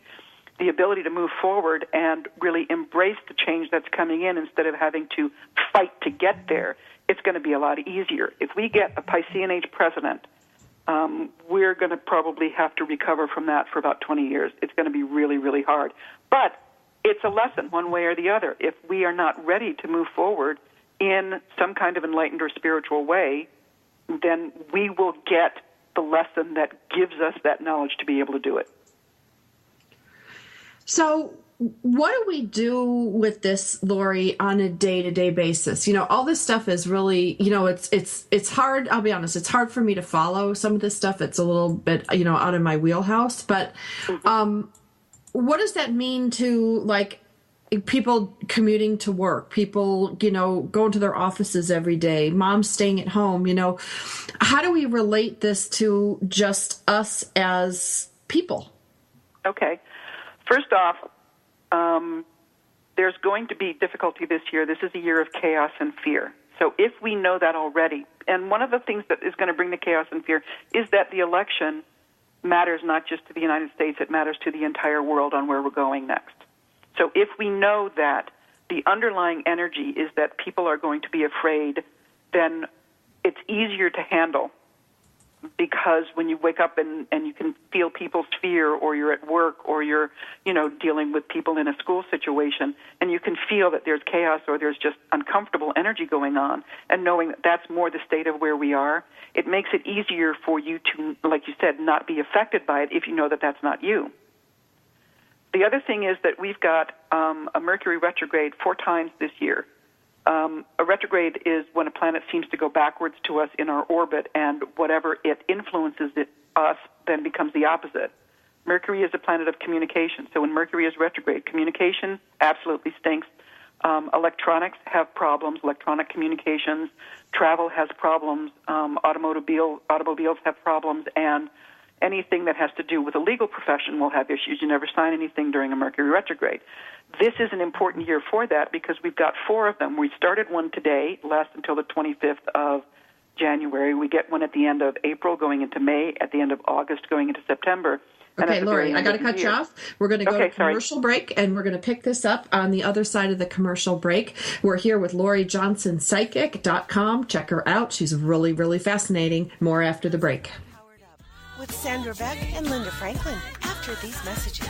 the ability to move forward and really embrace the change that's coming in instead of having to fight to get there, it's going to be a lot easier. If we get a Piscean age president, we're going to probably have to recover from that for about 20 years. It's going to be really, really hard. But it's a lesson one way or the other. If we are not ready to move forward in some kind of enlightened or spiritual way, then we will get the lesson that gives us that knowledge to be able to do it. So what do we do with this, Laurie, on a day-to-day basis? You know, all this stuff is really, you know, it's hard. I'll be honest. It's hard for me to follow some of this stuff. It's a little bit, you know, out of my wheelhouse. But what does that mean to, like, people commuting to work, people, you know, going to their offices every day, moms staying at home? You know, how do we relate this to just us as people? Okay. First off, there's going to be difficulty this year. This is a year of chaos and fear. So if we know that already, and one of the things that is going to bring the chaos and fear is that the election matters not just to the United States, it matters to the entire world on where we're going next. So if we know that the underlying energy is that people are going to be afraid, then it's easier to handle. Because when you wake up and you can feel people's fear, or you're at work, or you're, you know, dealing with people in a school situation, and you can feel that there's chaos or there's just uncomfortable energy going on, and knowing that that's more the state of where we are, it makes it easier for you to, like you said, not be affected by it if you know that that's not you. The other thing is that we've got a Mercury retrograde 4 times this year. A retrograde is when a planet seems to go backwards to us in our orbit, and whatever it influences us then becomes the opposite. Mercury is a planet of communication, so when Mercury is retrograde, communication absolutely stinks. Electronics have problems, electronic communications. Travel has problems. Automobiles have problems, and anything that has to do with the legal profession will have issues. You never sign anything during a Mercury retrograde. This is an important year for that because we've got 4 of them. We started one today, lasts until the 25th of January. We get one at the end of April, going into May, at the end of August, going into September. Okay, Laurie, I got to cut you off. We're going to go to commercial break, and we're going to pick this up on the other side of the commercial break. We're here with Laurie Johnson, psychic.com. Check her out. She's really, really fascinating. More after the break. With Sandra Beck and Linda Franklin after these messages.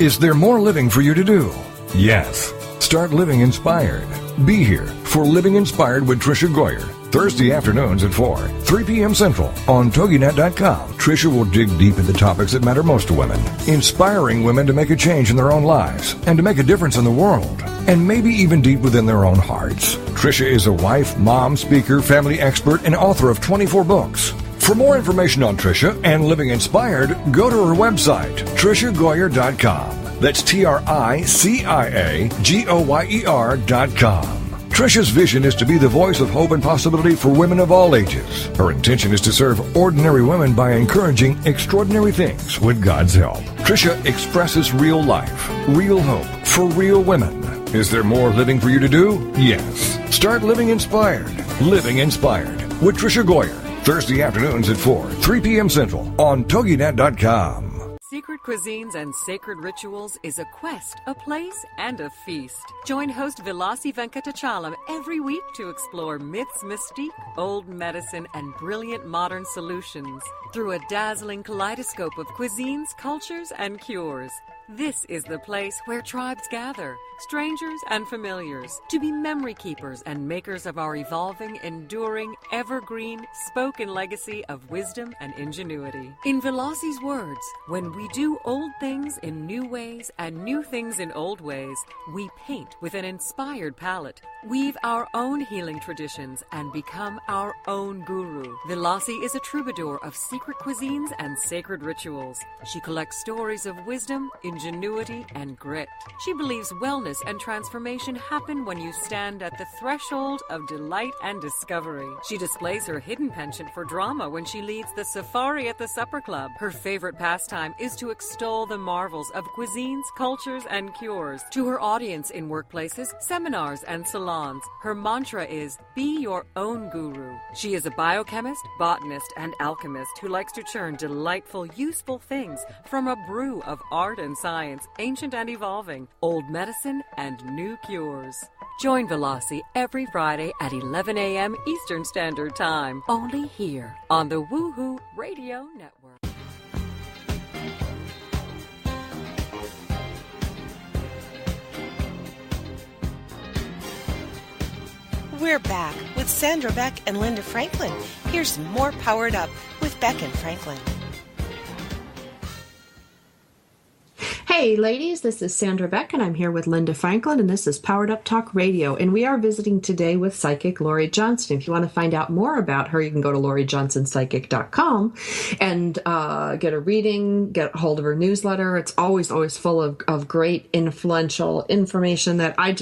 Is there more living for you to do? Yes. Start living inspired. Be here for Living Inspired with Tricia Goyer, Thursday afternoons at 4, 3 p.m. Central on TogiNet.com. Tricia will dig deep into topics that matter most to women, inspiring women to make a change in their own lives and to make a difference in the world, and maybe even deep within their own hearts. Tricia is a wife, mom, speaker, family expert, and author of 24 books. For more information on Tricia and Living Inspired, go to her website, TriciaGoyer.com. That's TriciaGoyer.com. Tricia's vision is to be the voice of hope and possibility for women of all ages. Her intention is to serve ordinary women by encouraging extraordinary things with God's help. Tricia expresses real life, real hope for real women. Is there more living for you to do? Yes. Start living inspired. Living Inspired with Tricia Goyer. Thursday afternoons at 4, 3 p.m. Central on TogiNet.com. Secret Cuisines and Sacred Rituals is a quest, a place, and a feast. Join host Vilasi Venkatachalam every week to explore myths, mystique, old medicine, and brilliant modern solutions through a dazzling kaleidoscope of cuisines, cultures, and cures. This is the place where tribes gather, strangers and familiars, to be memory keepers and makers of our evolving, enduring, evergreen, spoken legacy of wisdom and ingenuity. In Veloci's words, when we do old things in new ways and new things in old ways, we paint with an inspired palette, weave our own healing traditions, and become our own guru. Veloci is a troubadour of secret cuisines and sacred rituals. She collects stories of wisdom, ingenuity, and grit. She believes wellness and transformation happen when you stand at the threshold of delight and discovery. She displays her hidden penchant for drama when she leads the safari at the supper club. Her favorite pastime is to extol the marvels of cuisines, cultures, and cures. To her audience in workplaces, seminars, and salons, her mantra is, be your own guru. She is a biochemist, botanist, and alchemist who likes to churn delightful, useful things from a brew of art and science, ancient and evolving, old medicine and new cures. Join Veloci every Friday at 11 a.m. Eastern Standard Time, only here on the Woohoo Radio Network. We're back with Sandra Beck and Linda Franklin. Here's more Powered Up with Beck and Franklin. Hey ladies, this is Sandra Beck and I'm here with Linda Franklin and this is Powered Up Talk Radio, and we are visiting today with psychic Laurie Johnson. If you want to find out more about her, you can go to lauriejohnsonpsychic.com and get a reading, get a hold of her newsletter. It's always full of great influential information that I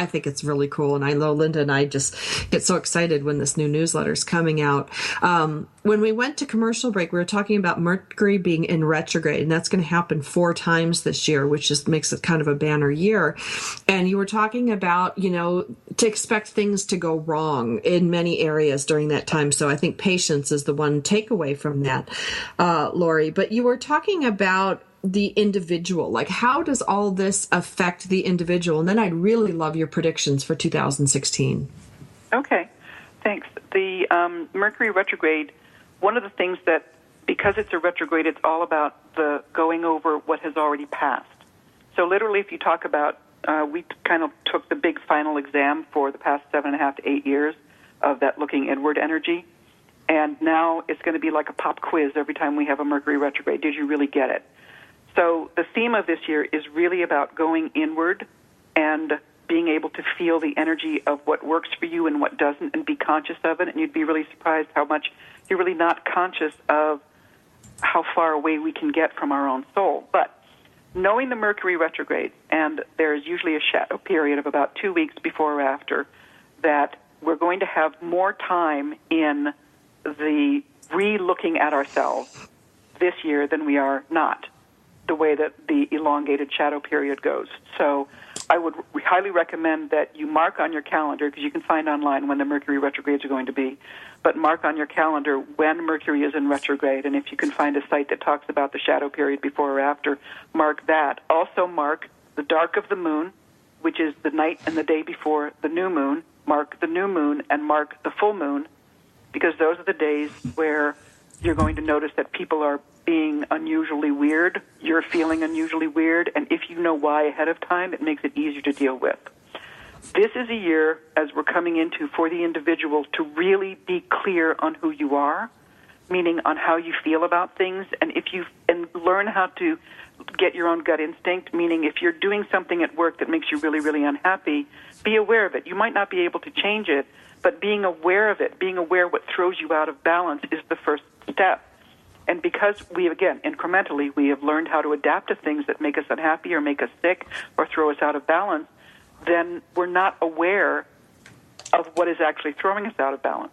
think it's really cool, and I know Linda and I just get so excited when this new newsletter is coming out. When we went to commercial break, we were talking about Mercury being in retrograde, and that's going to happen 4 times this year, which just makes it kind of a banner year. And you were talking about, to expect things to go wrong in many areas during that time. So I think patience is the one takeaway from that, Laurie. But you were talking about the individual, like how does all this affect the individual? And then I'd really love your predictions for 2016. Okay, thanks. The Mercury retrograde, one of the things that, because it's a retrograde, it's all about the going over what has already passed. So literally, if you talk about, we kind of took the big final exam for the past 7.5 to 8 years of that looking inward energy, and now it's going to be like a pop quiz every time we have a Mercury retrograde. Did you really get it? So the theme of this year is really about going inward and being able to feel the energy of what works for you and what doesn't, and be conscious of it. And you'd be really surprised how much you're really not conscious of how far away we can get from our own soul. But knowing the Mercury retrograde, and there's usually a shadow period of about 2 weeks before or after, that we're going to have more time in the re-looking at ourselves this year than we are not, the way that the elongated shadow period goes. So I would highly recommend that you mark on your calendar, because you can find online when the Mercury retrogrades are going to be, but mark on your calendar when Mercury is in retrograde, and if you can find a site that talks about the shadow period before or after, mark that. Also mark the dark of the moon, which is the night and the day before the new moon. Mark the new moon and mark the full moon, because those are the days where you're going to notice that people are being unusually weird, you're feeling unusually weird, and if you know why ahead of time, it makes it easier to deal with. This is a year, as we're coming into, for the individual to really be clear on who you are, meaning on how you feel about things, and learn how to get your own gut instinct, meaning if you're doing something at work that makes you really, really unhappy, be aware of it. You might not be able to change it, but being aware of it, being aware what throws you out of balance is the first step. And because we, again, incrementally, we have learned how to adapt to things that make us unhappy or make us sick or throw us out of balance, then we're not aware of what is actually throwing us out of balance.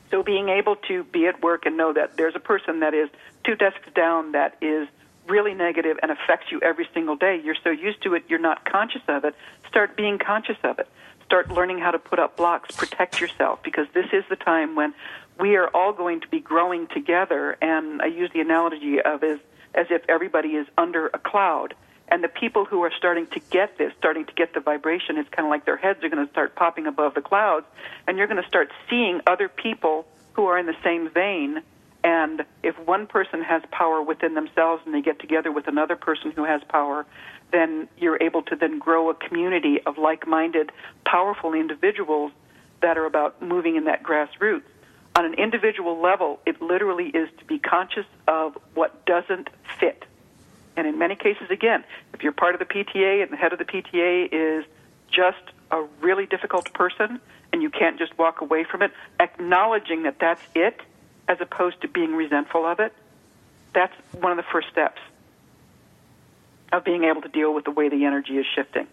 So being able to be at work and know that there's a person that is 2 desks down that is really negative and affects you every single day, you're so used to it, you're not conscious of it. Start being conscious of it. Start learning how to put up blocks, protect yourself, because this is the time when we are all going to be growing together, and I use the analogy of as if everybody is under a cloud, and the people who are starting to get the vibration, it's kind of like their heads are going to start popping above the clouds, and you're going to start seeing other people who are in the same vein And if one person has power within themselves and they get together with another person who has power, then you're able to then grow a community of like-minded, powerful individuals that are about moving in that grassroots. On an individual level, it literally is to be conscious of what doesn't fit. And in many cases, again, if you're part of the PTA and the head of the PTA is just a really difficult person and you can't just walk away from it, acknowledging that that's it as opposed to being resentful of it, that's one of the first steps of being able to deal with the way the energy is shifting.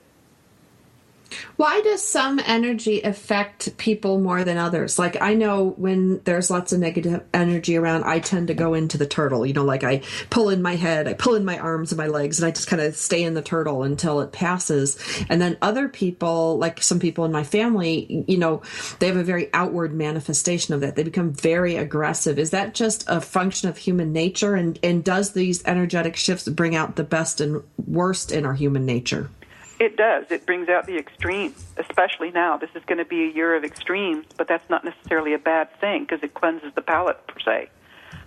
Why does some energy affect people more than others? Like, I know when there's lots of negative energy around, I tend to go into the turtle. You know, like I pull in my head, I pull in my arms and my legs, and I just kind of stay in the turtle until it passes. And then other people, like some people in my family, you know, they have a very outward manifestation of that. They become very aggressive. Is that just a function of human nature? And does these energetic shifts bring out the best and worst in our human nature? It does. It brings out the extremes, especially now. This is going to be a year of extremes, but that's not necessarily a bad thing because it cleanses the palate, per se.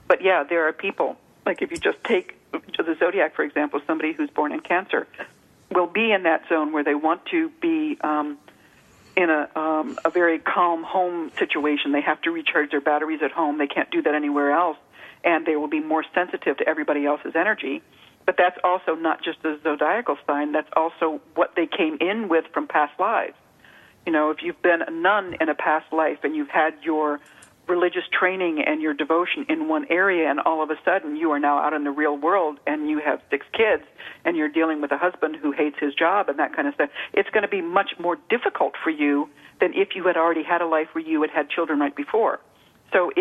But, yeah, there are people, like if you just take the zodiac, for example, somebody who's born in Cancer will be in that zone where they want to be in a very calm home situation. They have to recharge their batteries at home. They can't do that anywhere else, and they will be more sensitive to everybody else's energy. But that's also not just a zodiacal sign. That's also what they came in with from past lives. You know, if you've been a nun in a past life and you've had your religious training and your devotion in one area, and all of a sudden you are now out in the real world and you have 6 kids and you're dealing with a husband who hates his job and that kind of stuff, it's going to be much more difficult for you than if you had already had a life where you had children right before. So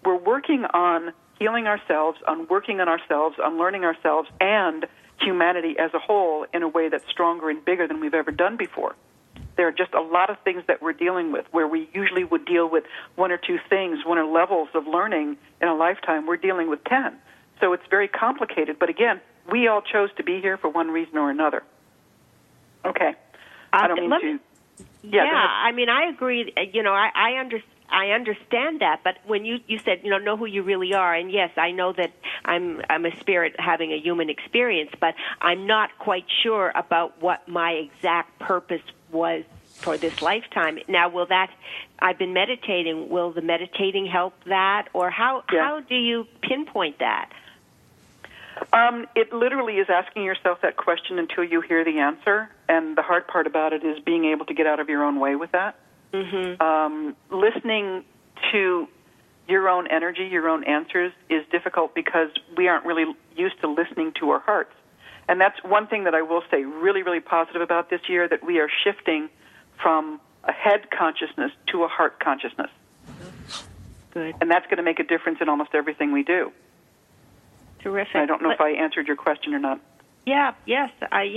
we're working on healing ourselves, on working on ourselves, on learning ourselves and humanity as a whole in a way that's stronger and bigger than we've ever done before. There are just a lot of things that we're dealing with where we usually would deal with 1 or 2 things, 1 or levels of learning in a lifetime. We're dealing with 10. So it's very complicated. But again, we all chose to be here for one reason or another. Okay. I don't mean to... Yeah, I mean, I agree. You know, I understand that, but when you said, you know who you really are, and yes, I know that I'm a spirit having a human experience, but I'm not quite sure about what my exact purpose was for this lifetime. Now, I've been meditating, will the meditating help that, or how do you pinpoint that? It literally is asking yourself that question until you hear the answer, and the hard part about it is being able to get out of your own way with that. Mm-hmm. Listening to your own energy, your own answers, is difficult because we aren't really used to listening to our hearts. And that's one thing that I will say really, really positive about this year, that we are shifting from a head consciousness to a heart consciousness. Good. And that's going to make a difference in almost everything we do. Terrific. I don't know if I answered your question or not. Yeah, yes, I'm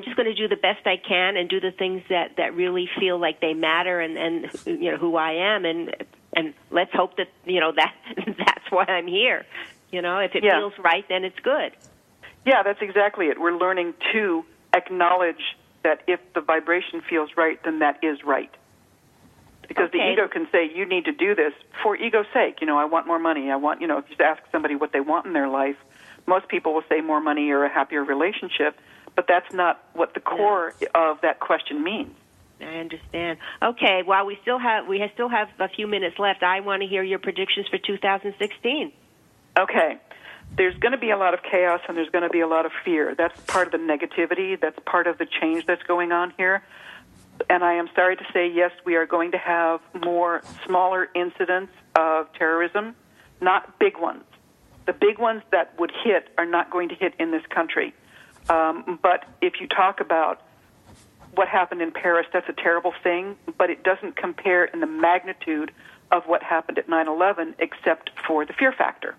just going to do the best I can and do the things that really feel like they matter and you know who I am, and let's hope that that's why I'm here. You know, if it feels right, then it's good. Yeah, that's exactly it. We're learning to acknowledge that if the vibration feels right, then that is right. Because the ego can say, you need to do this for ego's sake. You know, I want more money. I want, if you ask somebody what they want in their life, most people will say more money or a happier relationship, but that's not what the core of that question means. I understand. Okay, while we still have a few minutes left, I want to hear your predictions for 2016. Okay. There's going to be a lot of chaos and there's going to be a lot of fear. That's part of the negativity. That's part of the change that's going on here. And I am sorry to say, yes, we are going to have more smaller incidents of terrorism, not big ones. The big ones that would hit are not going to hit in this country. But if you talk about what happened in Paris, that's a terrible thing, but it doesn't compare in the magnitude of what happened at 9/11 except for the fear factor.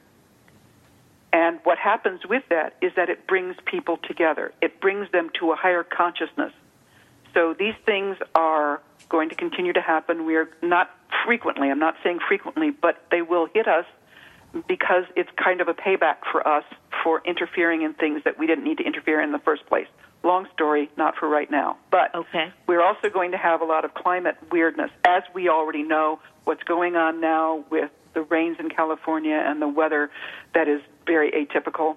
And what happens with that is that it brings people together. It brings them to a higher consciousness. So these things are going to continue to happen. We are not frequently, I'm not saying frequently, but they will hit us because it's kind of a payback for us for interfering in things that we didn't need to interfere in the first place. Long story, not for right now. But Okay. we're also going to have a lot of climate weirdness, as we already know what's going on now with the rains in California and the weather that is very atypical.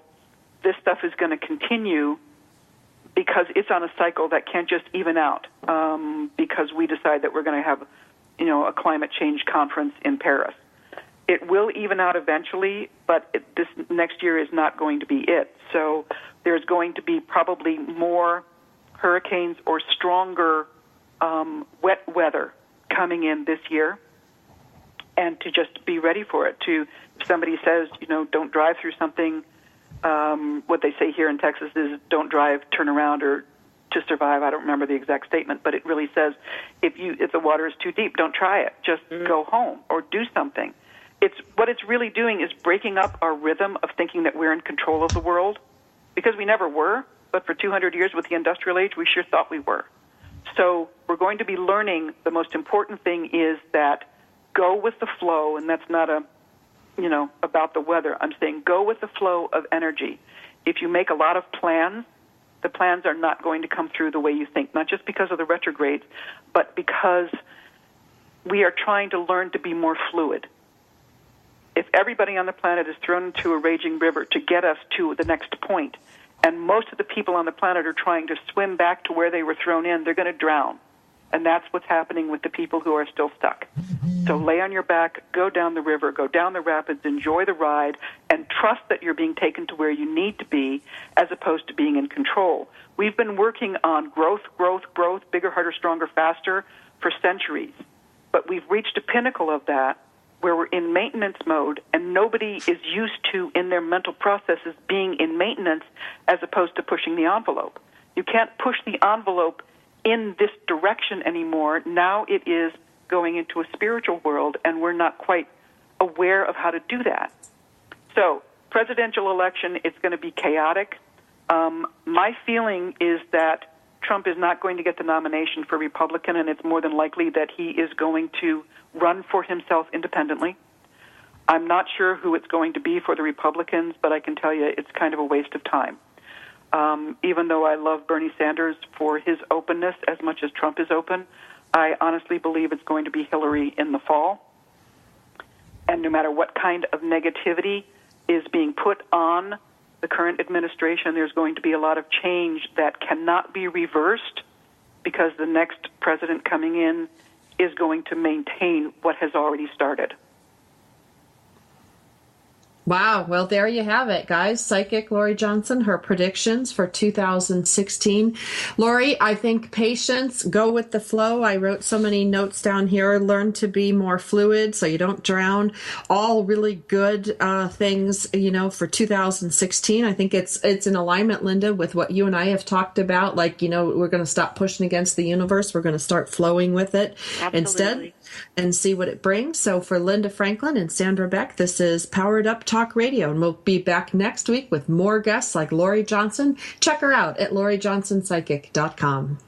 This stuff is going to continue because it's on a cycle that can't just even out because we decide that we're going to have, a climate change conference in Paris. It will even out eventually, but this next year is not going to be it. So there's going to be probably more hurricanes or stronger wet weather coming in this year, and to just be ready for it. If somebody says, don't drive through something, what they say here in Texas is don't drive, turn around, or to survive. I don't remember the exact statement, but it really says if the water is too deep, don't try it. Just go home or do something. What it's really doing is breaking up our rhythm of thinking that we're in control of the world, because we never were, but for 200 years with the industrial age, we sure thought we were. So we're going to be learning the most important thing is that go with the flow, and that's not about the weather. I'm saying go with the flow of energy. If you make a lot of plans, the plans are not going to come through the way you think, not just because of the retrogrades, but because we are trying to learn to be more fluid. If everybody on the planet is thrown into a raging river to get us to the next point, and most of the people on the planet are trying to swim back to where they were thrown in, they're going to drown. And that's what's happening with the people who are still stuck. So lay on your back, go down the river, go down the rapids, enjoy the ride, and trust that you're being taken to where you need to be as opposed to being in control. We've been working on growth, bigger, harder, stronger, faster for centuries. But we've reached a pinnacle of that where we're in maintenance mode, and nobody is used to, in their mental processes, being in maintenance as opposed to pushing the envelope. You can't push the envelope in this direction anymore. Now it is going into a spiritual world, and we're not quite aware of how to do that. So, presidential election, it's going to be chaotic. My feeling is that Trump is not going to get the nomination for Republican, and it's more than likely that he is going to run for himself independently. I'm not sure who it's going to be for the Republicans, but I can tell you it's kind of a waste of time. Even though I love Bernie Sanders for his openness as much as Trump is open, I honestly believe it's going to be Hillary in the fall. And no matter what kind of negativity is being put on the current administration, there's going to be a lot of change that cannot be reversed because the next president coming in is going to maintain what has already started. Wow. Well, there you have it, guys. Psychic Laurie Johnson, her predictions for 2016. Laurie, I think patience, go with the flow. I wrote so many notes down here. Learn to be more fluid so you don't drown. All really good things, for 2016. I think it's in alignment, Linda, with what you and I have talked about. Like, we're going to stop pushing against the universe. We're going to start flowing with it instead and see what it brings. So for Linda Franklin and Sandra Beck, this is Powered Up Talk Radio, and we'll be back next week with more guests like Laurie Johnson. Check her out at lauriejohnsonpsychic.com.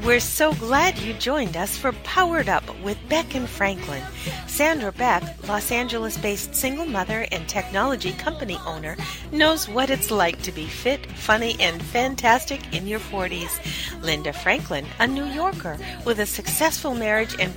We're so glad you joined us for Powered Up with Beck and Franklin. Sandra Beck, Los Angeles-based single mother and technology company owner, knows what it's like to be fit, funny, and fantastic in your 40s. Linda Franklin, a New Yorker with a successful marriage and